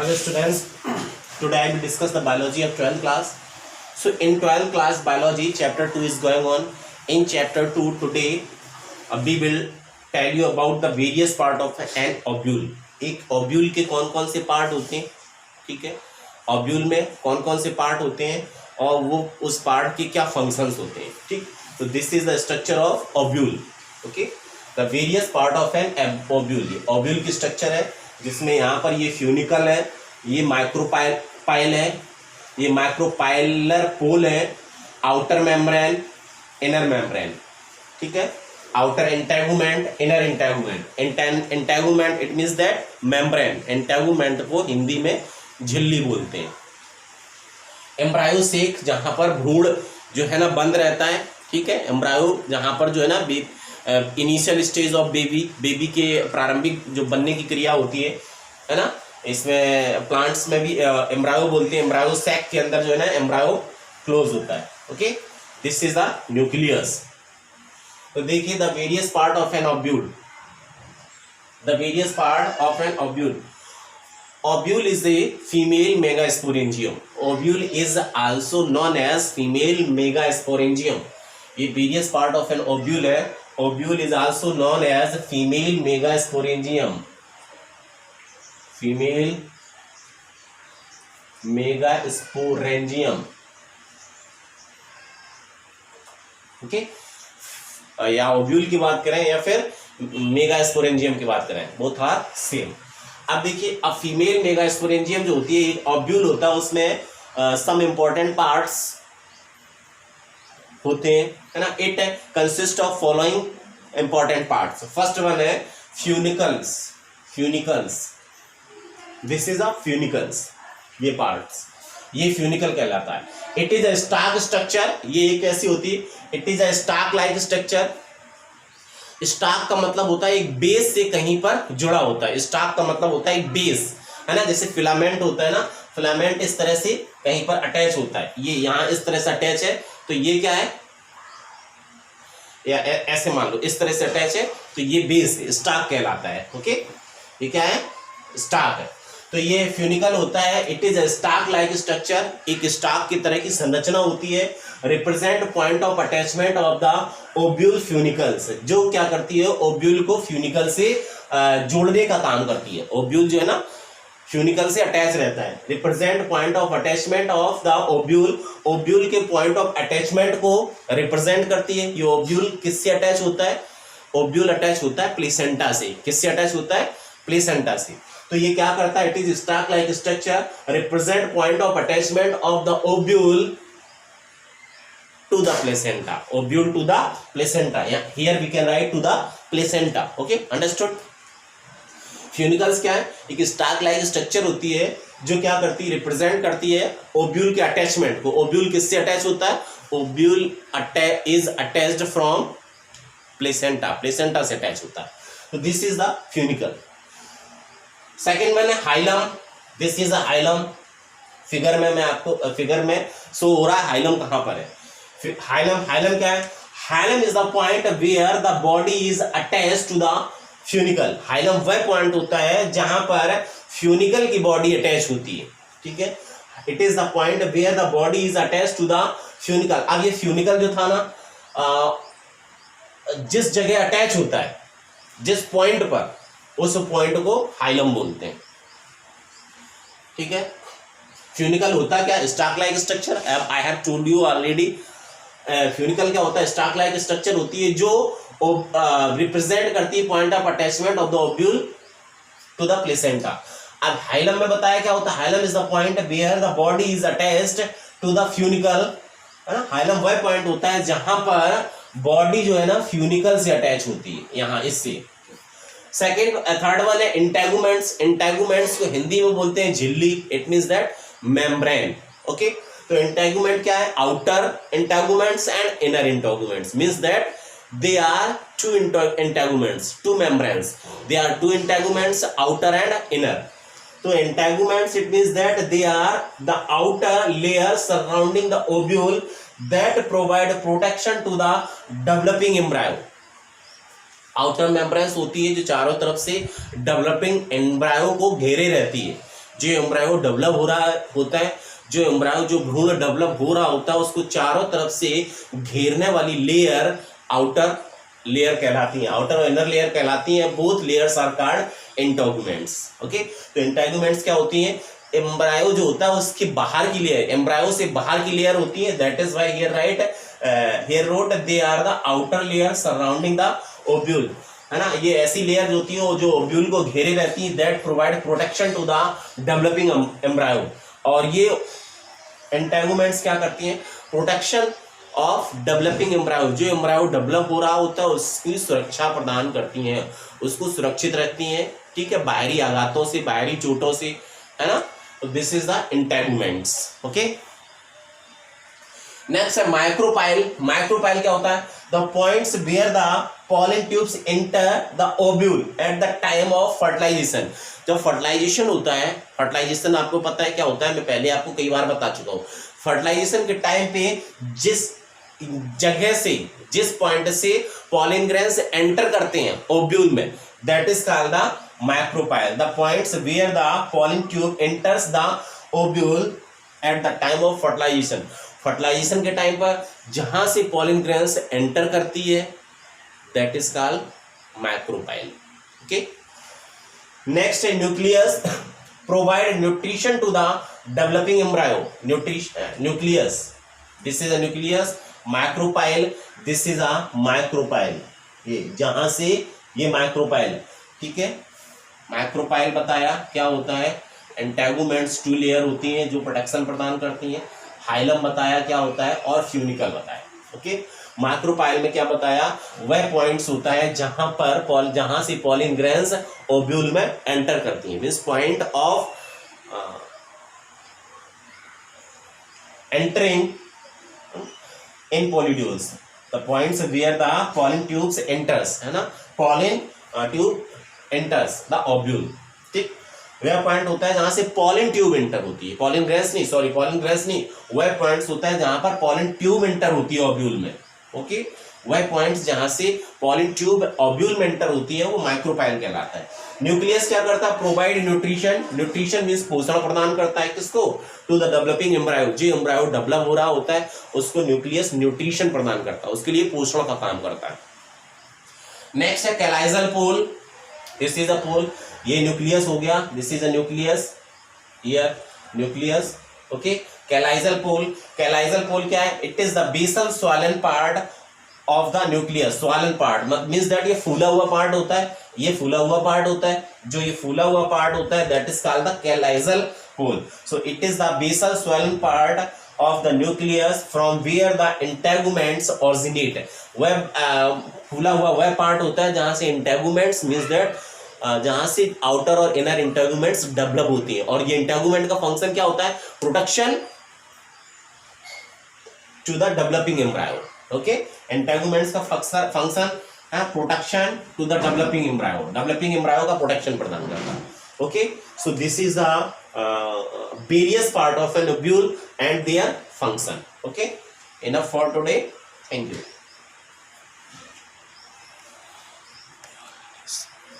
Hello students, today I will discuss the biology of 12th class. So in 12th class biology chapter 2 is going on. In chapter 2 today we will tell you about the various part of an ovule. एक ovule के कौन कौन से part होते हैं, ठीक है, ovule में कौन कौन से पार्ट होते हैं और वो उस पार्ट के क्या फंक्शंस होते हैं, ठीक. तो this is the structure of ovule. Okay, the various part of an ovule. Ovule की स्ट्रक्चर है जिसमें यहाँ पर ये फ्यूनिकल है, ये माइक्रोपाइल है, ये माइक्रोपाइलर पोल है, आउटर मेम्ब्रेन, इनर मेम्ब्रेन, ठीक है, outer integument, inner integument. Integument it means that membrane. Integument को हिंदी में झिल्ली बोलते हैं. एम्ब्रायो सेक जहाँ पर भ्रूण जो है ना बंद रहता है, ठीक है, एम्ब्रायो जहाँ पर जो है ना इनिशियल स्टेज ऑफ बेबी के प्रारंभिक जो बनने की क्रिया होती है ना, इसमें प्लांट्स में भी एम्ब्रायो बोलते हैं. एम्ब्रायो सैक के अंदर जो है ना एम्ब्रायो क्लोज होता है. Okay, this is the nucleus. तो देखिए the various part of an ovule. The various part of an ovule. Ovule is a female megasporangium. Ovule is also known as female megasporangium. ये various part of an ovule है. Ovule is also known as female megasporangium. Female megasporangium. Okay, या ovule की बात करें या फिर megasporangium की बात करें, बोथ आर सेम. अब देखिए, अब फीमेल मेगास्पोरेंजियम जो होती है, एक ओव्यूल होता है, उसमें सम इंपॉर्टेंट पार्ट्स होते हैं, है ना. It consist of following important parts. First one है फ्यूनिकल्स. फ्यूनिकल्स, दिस इज अ फ्यूनिकल्स. ये पार्ट्स, ये फ्यूनिकल कहलाता है. It is a stock structure. ये एक ऐसी होती है, it is a stock like structure. Stock का मतलब होता है एक बेस से कहीं पर जुड़ा होता है. स्टाक का मतलब होता है एक बेस, है ना. जैसे फिलामेंट होता है ना, फिलामेंट इस तरह से कहीं पर अटैच होता है. ये यहाँ इस तरह से अटैच है, तो ये क्या है, या ऐसे मान लो इस तरह से अटैच है, तो ये बेस है, स्टाक कहलाता है. ओके, ये क्या है, स्टाक है. तो ये फ्यूनिकल होता है. It is a stock like structure. एक स्टाक की तरह की संरचना होती है. Represent point of attachment of the ovule फ्यूनिकल्स. जो क्या करती है, ओव्यूल को फ्यूनिकल से जोड़ने का काम करती है. ओव्यूल जो है ना फ्यूनिकल से अटैच रहता है. Represent point of attachment of the ovule. Ovule के पॉइंट ऑफ अटैचमेंट को रिप्रेजेंट करती है. ये ओव्यूल किससे अटैच होता है, ओव्यूल अटैच होता है प्लेसेंटा से. किससे अटैच होता है, प्लेसेंटा से. तो ये क्या करता है, it is stalk like structure, represent point of attachment of the ovule to the placenta. Ovule to the placenta. Here we can write to the placenta. Okay, understood. Funicles क्या है, एक स्टाक लाइक स्ट्रक्चर होती है जो क्या करती है, represent करती है ओव्यूल के अटैचमेंट को. ओव्यूल किससे अटैच होता है, ovule is attached from placenta. Placenta से अटैच होता है. तो this is the funicle. Second one है hilum. This is a hilum. Figure में मैं आपको फिगर में शो हो रहा है हाइलम कहां पर है. हाइलम, हाइलम क्या है, hilum is the point where the body is attached to the funicle. Hilum वह पॉइंट होता है जहां पर फ्यूनिकल की बॉडी अटैच होती है, ठीक है. It is the point where the body is attached to the funicle. अब ये फ्यूनिकल जो था ना, जिस जगह अटैच होता है, जिस पॉइंट पर, उस पॉइंट को हाइलम बोलते हैं, ठीक है. फ्यूनिकल होता क्या, stock like structure. I have told you already. Funicle क्या होता है, स्टाक लाइक स्ट्रक्चर होती है जो रिप्रेजेंट करती है point of attachment of the ovule to the placenta. अब हाइलम में बताया क्या होता है, hilum is the point where the body is attached to the funicle, है ना. हाइलम वह पॉइंट होता है जहां पर बॉडी जो है ना फ्यूनिकल से अटैच होती है, यहाँ इससे. सेकेंड, थर्ड वन है इंटेगुमेंट्स. इंटेगुमेंट्स को हिंदी में बोलते हैं झिल्ली. It means that membrane. Okay, तो इंटेगुमेंट क्या है, outer integuments and inner integuments. Means that they are two integuments, two membranes. They are two integuments, outer and inner. तो integuments it means that they are the outer layer surrounding the ovule that provide protection to the developing embryo. Outer membranes होती है जो चारों तरफ से developing embryo को घेरे रहती है, जो एम्ब्रायो डेवलप हो रहा होता है, जो एम्ब्रायो जो भ्रूण डेवलप हो रहा होता है उसको चारों तरफ से घेरने वाली लेयर आउटर लेयर कहलाती है, आउटर और इनर लेयर कहलाती है। Both layers are called integuments. Okay, तो इंटेगुमेंट्स क्या होती है? एम्ब्रायो जो होता है उसके बाहर की लेयर, एम्ब्रायो से बाहर की लेयर होती है। That is why here right here wrote they are the outer layer surrounding the ovule, है ना। ये ऐसी लेयर होती है जो ओव्यूल को घेरे रहती है, that provide protection to the developing embryo. और ये इंटेगुमेंट्स क्या करती हैं? प्रोटेक्शन ऑफ डेवलपिंग एम्ब्रायो, जो एम्ब्रायो डेवलप हो रहा होता है उसकी सुरक्षा प्रदान करती हैं, उसको सुरक्षित रखती हैं, ठीक है, बाहरी आघातों से, बाहरी चोटों से, है ना। तो this is the integuments. Okay, next है माइक्रोपाइल। माइक्रोपाइल क्या होता है? The points where the pollen tubes enter the ovule at the time of fertilization. जब फर्टिलाइजेशन होता है, फर्टिलाइजेशन आपको पता है क्या होता है, मैं पहले आपको कई बार बता चुका हूं। फर्टिलाइजेशन के टाइम पे जिस जगह से, जिस पॉइंट से पॉलन ग्रेन्स एंटर करते हैं ओव्यूल में, that is called the micropyle. The points where the pollen tube enters the ovule at the time of fertilization. Fertilization के टाइम पर जहां से पॉलन ग्रेन्स एंटर करती है, that is called micropyle. Okay, next है nucleus. Provide nutrition to the developing embryo. Nucleus, this is a nucleus. Micropyle, this is a micropyle. ये जहां से ये माइक्रोपाइल, ठीक है। माइक्रोपाइल बताया क्या होता है? इंटेगुमेंट्स, टू लेयर होती हैं जो प्रोटेक्शन प्रदान करती हैं। हाइलम बताया क्या होता है, और फ्यूनिकल बताया। ओके, माइक्रोपाइल में क्या बताया? वह पॉइंट्स होता है जहां से पॉलन ग्रेन्स ओव्यूल में एंटर करती हैं, means point of entering in पॉलीड्यूल्स, the points where the pollen tubes enters, है ना, pollen tube enters the ovule. ठीक, वह पॉइंट होता है जहां से पॉलन ट्यूब एंटर होती है, पॉलन ग्रेन्स नहीं, सॉरी, पॉलन ग्रेन्स नहीं, वह पॉइंट्स होता है जहां पर पॉलन ट्यूब एंटर होती है ओव्यूल में। ओके, वह पॉइंट्स जहां से पॉलन ट्यूब ओव्यूल में एंटर होती है वो माइक्रोपाइल कहलाता है। न्यूक्लियस क्या करता है? Provide nutrition. न्यूट्रिशन मींस पोषण प्रदान करता है किसको? To the developing embryo. जो एम्ब्रायो डेवलप हो रहा होता है उसको न्यूक्लियस न्यूट्रिशन प्रदान करता है, उसके लिए पोषण का काम करता है। नेक्स्ट है कैलाइजल पोल। दिस इज अ पोल, ये न्यूक्लियस हो गया, this is a nucleus, here nucleus. Okay, chalazal pole. Chalazal pole क्या है? It is the basal swollen part of the nucleus. Swollen part means that ये फूला हुआ पार्ट होता है, ये फूला हुआ पार्ट होता है, जो ये फूला हुआ पार्ट होता है that is called the chalazal pole. So it is the basal swollen part of the nucleus from where the integuments originate। वह फूला हुआ वह पार्ट होता है जहां से इंटेगुमेंट्स मींस दैट जहां से आउटर और इनर इंटेगुमेंट्स डेवलप होती है। और ये इंटेगुमेंट का फंक्शन क्या होता है? Protection to the developing embryo. Okay, integuments का फंक्शन है protection to the developing embryo, developing embryo का प्रोटेक्शन प्रदान करता है। Okay, so this is a various part of an ovule and their function. Okay, enough for today. Thank you.